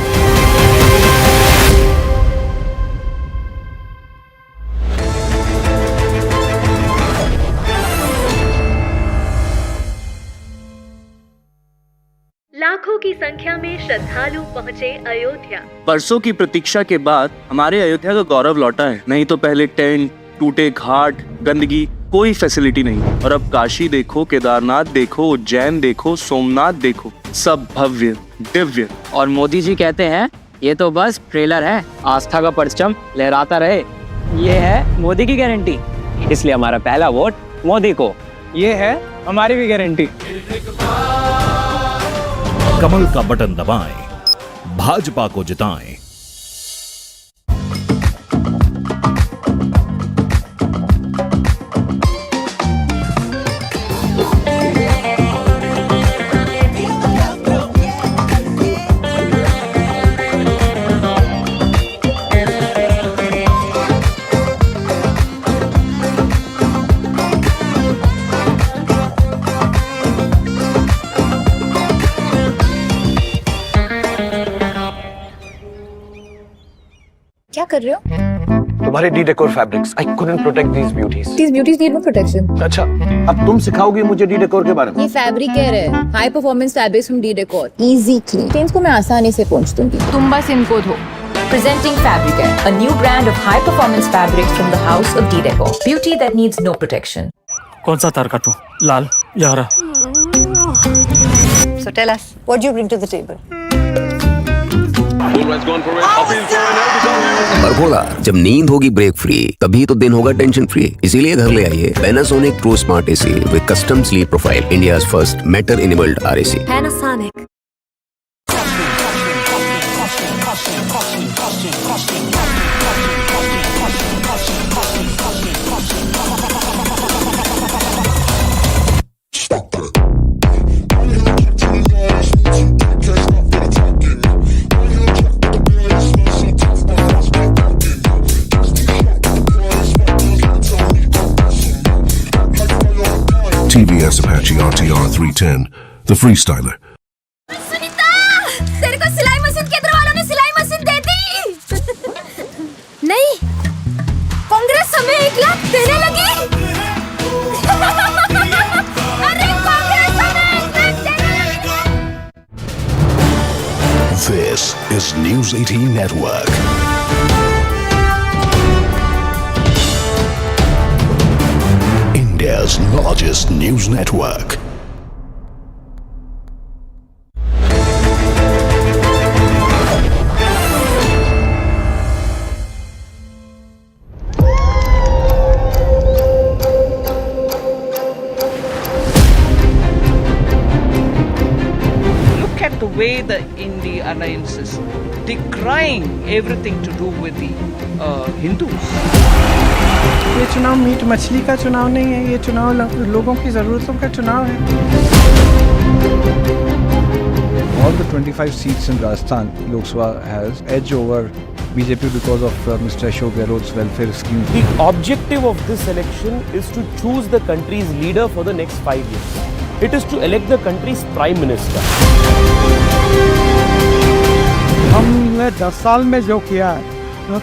लाखों की संख्या में श्रद्धालु पहुंचे अयोध्या. बरसों की प्रतीक्षा के बाद हमारे अयोध्या का गौरव लौटा है. नहीं तो पहले टेंट, टूटे घाट, गंदगी, कोई फैसिलिटी नहीं. और अब काशी देखो, केदारनाथ देखो, उज्जैन देखो, सोमनाथ देखो, सब भव्य दिव्य. और मोदी जी कहते हैं ये तो बस ट्रेलर है, आस्था का परचम लहराता रहे. ये है मोदी की गारंटी, इसलिए हमारा पहला वोट मोदी को. ये है हमारी भी गारंटी. कमल का बटन दबाएं, भाजपा को जिताएं. क्या कर रहे हो? तुम्हारे D decor fabrics. I couldn't protect these beauties. These beauties need no protection. अच्छा, अब तुम सिखाओगी मुझे डी डेकोर के बारे में. ये फैब्रिक केयर है, high performance fabrics from D'Decor. Easy clean. Stains को मैं आसानी से पोंछ दूंगी. तुम बस इनको धो. Presenting Fabric Care, a new brand of high performance fabrics from the house of D Decor. Beauty that needs no protection. कौन सा तार काटूं? लाल या हरा? So tell us, what do you bring to the table? बरकोला, जब नींद होगी break free तभी तो दिन होगा टेंशन फ्री. इसीलिए घर ले आइए Panasonic Pro Smart AC with custom sleep profile, India's first Matter enabled RAC. Panasonic. TVS Apache RTR 310, the freestyler. Sunita, तेरे को सिलाई मशीन केंद्र वालों ने सिलाई मशीन दे दी. नहीं, कांग्रेस हमें 1 लाख देने लगी. अरे कांग्रेस हमें 1 लाख देने लगी. This is News 18 Network. India's largest news network. Look at the way the India Alliance is decrying everything to do with the Hindus. ये चुनाव मीट मछली का चुनाव नहीं है, ये चुनाव लोगों की जरूरतों का चुनाव है. All the 25 seats in Rajasthan, Lok Sabha has edge over BJP because of Mr. Ashok Gehlot's welfare scheme. The objective of this election is to choose the country's leader for the next 5 years. It is to elect the country's prime minister. हमने 10 साल में जो किया है,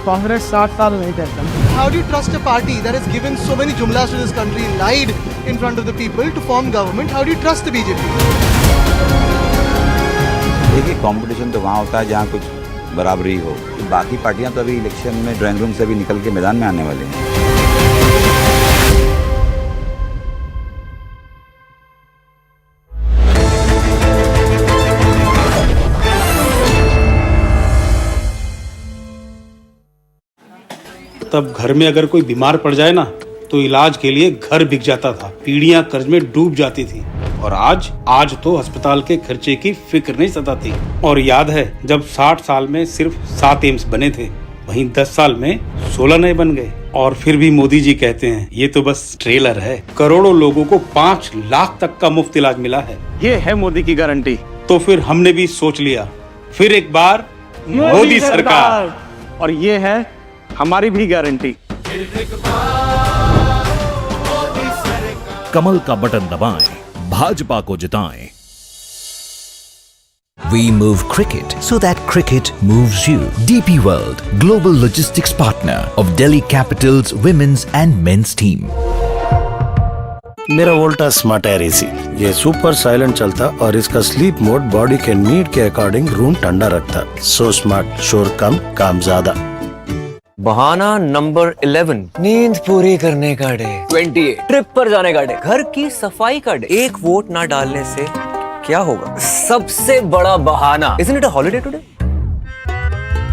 कांग्रेस 60 साल नहीं कर सकती. How do you trust a party that has given so many jumlas to this country, lied in front of the people to form government? How do you trust the BJP? देखिए, कंपटीशन तो वहाँ होता है जहाँ कुछ बराबरी हो. बाकी पार्टियां तो अभी इलेक्शन में ड्राइंग रूम से भी निकल के मैदान में आने वाले हैं. तब घर में अगर कोई बीमार पड़ जाए ना तो इलाज के लिए घर बिक जाता था, पीढ़ियां कर्ज में डूब जाती थी। और आज तो अस्पताल के खर्चे की फिक्र नहीं सताती। और याद है जब 60 साल में सिर्फ 7 एम्स बने थे, वहीं 10 साल में 16 नए बन गए। और फिर भी मोदी जी कहते हैं ये तो बस ट्रेलर है। करोड़ों लोगों को 5 लाख तक का मुफ्त इलाज मिला है। ये है मोदी की गारंटी। तो फिर हमने भी सोच लिया, फिर एक बार मोदी सरकार। और ये है हमारी भी गारंटी। कमल का बटन दबाएं, भाजपा को जिताएं। We move cricket so that cricket moves you. DP World, global logistics partner of Delhi Capital's women's and men's team. मेरा वोल्टा स्मार्ट एयर एसी, ये सुपर साइलेंट चलता और इसका स्लीप मोड बॉडी के नीड के अकॉर्डिंग रूम ठंडा रखता। So smart, शोर कम, काम ज्यादा। बहाना नंबर 11, नींद पूरी करने का डे। 28, ट्रिप पर जाने का डे। घर की सफाई का डे। एक वोट ना डालने से क्या होगा? सबसे बड़ा बहाना। Isn't it a holiday today?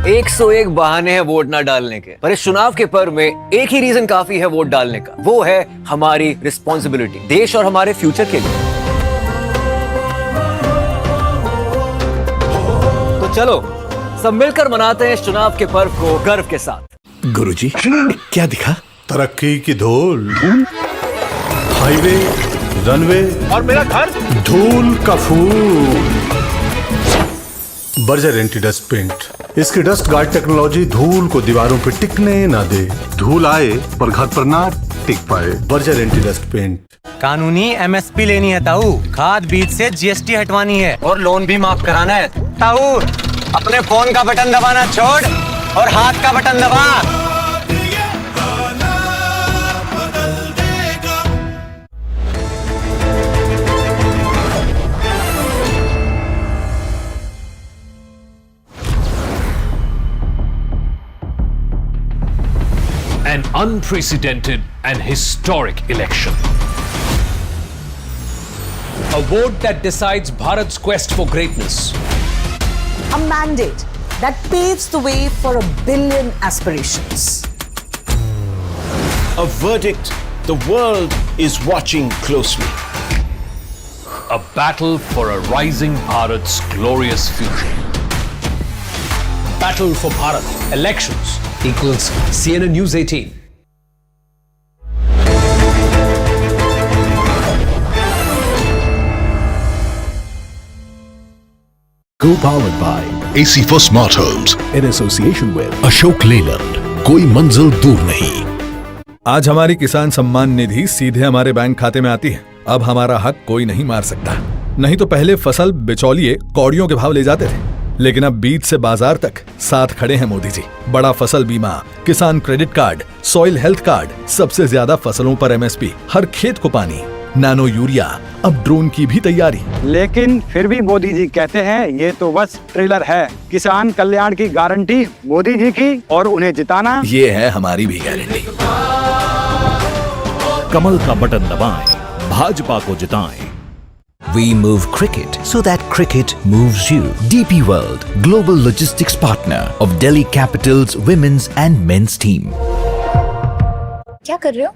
101 बहाने हैं वोट ना डालने के, पर इस चुनाव के पर्व में एक ही रीजन काफी है वोट डालने का। वो है हमारी रिस्पॉन्सिबिलिटी, देश और हमारे फ्यूचर के लिए। तो चलो सब मिलकर मनाते हैं इस चुनाव के पर्व को गर्व के साथ। गुरुजी, क्या दिखा? तरक्की की धूल, हाईवे, रनवे और मेरा घर, धूल का फूल। Berger anti dust paint. इसकी डस्ट गार्ड टेक्नोलॉजी धूल को दीवारों पे टिकने ना दे। धूल आए पर घर पर ना टिक पाए। Berger anti dust paint. कानूनी MSP लेनी है ताऊ, खाद बीज से GST हटवानी है और लोन भी माफ कराना है। ताऊ अपने फोन का बटन दबाना छोड़ और हाथ का बटन दबा। An unprecedented and historic election. A vote that decides Bharat's quest for greatness. A mandate that paves the way for 1 billion aspirations. A verdict the world is watching closely. A battle for a rising Bharat's glorious future. Battle for Bharat. Elections equals CNN News 18. Co-powered by AC for Smart Homes in association with Ashok Leyland. कोई मंजिल दूर नहीं। आज हमारी किसान सम्मान निधि सीधे हमारे bank खाते में आती है। अब हमारा हक कोई नहीं मार सकता। नहीं तो पहले फसल बिचौलिए कौड़ियों के भाव ले जाते थे, लेकिन अब बीज से बाजार तक साथ खड़े हैं मोदी जी। बड़ा फसल बीमा, किसान credit card, soil health card, सबसे ज्यादा फसलों पर MSP, हर खेत को पानी, नैनो यूरिया, अब ड्रोन की भी तैयारी। लेकिन फिर भी मोदी जी कहते हैं ये तो बस ट्रेलर है। किसान कल्याण की गारंटी मोदी जी की और उन्हें जिताना ये है हमारी भी गारंटी। कमल का बटन दबाएं, भाजपा को जिताएं। We move cricket so that cricket moves you. DP World, global logistics partner of Delhi Capital's women's and men's team. क्या कर रहे हो?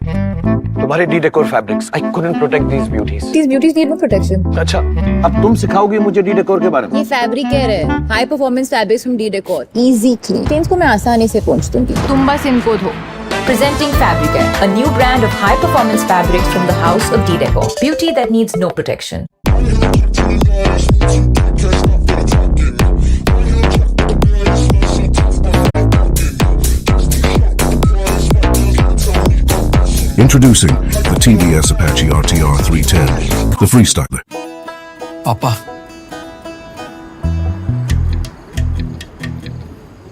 तुम्हारे D decor fabrics, I couldn't protect these beauties. These beauties need no protection. अच्छा, अब तुम सिखाओगे मुझे D decor के बारे में? ये फैब्रिक है, high performance fabrics from D'Decor, easy clean. Stains को मैं आसानी से पोंछ दूंगी, तुम बस इनको धो। Presenting Fabricare, a new brand of high performance fabrics from the house of D Decor. Beauty that needs no protection. Introducing the TVS Apache RTR 310, the freestyler. पापा,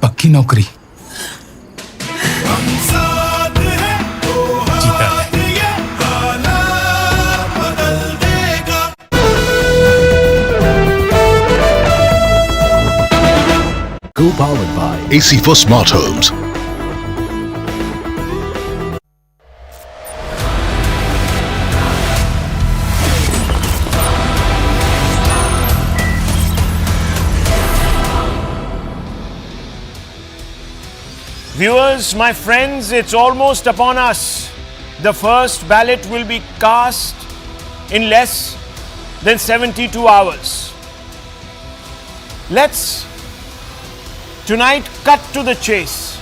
पक्की नौकरी। Co-powered by AC for Smart Homes. Viewers, my friends, it's almost upon us. The first ballot will be cast in less than 72 hours. Let's tonight cut to the chase.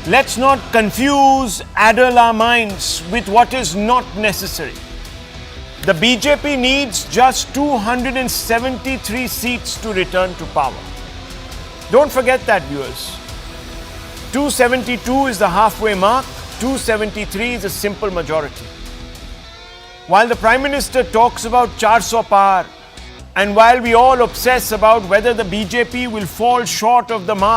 Let's not confuse, addle our minds with what is not necessary. The BJP needs just 273 seats to return to power. Don't forget that, viewers. 272 is the halfway mark. 273 is a simple majority. While the Prime Minister talks about 400 par, and while we all obsess about whether the BJP will fall short of the mark,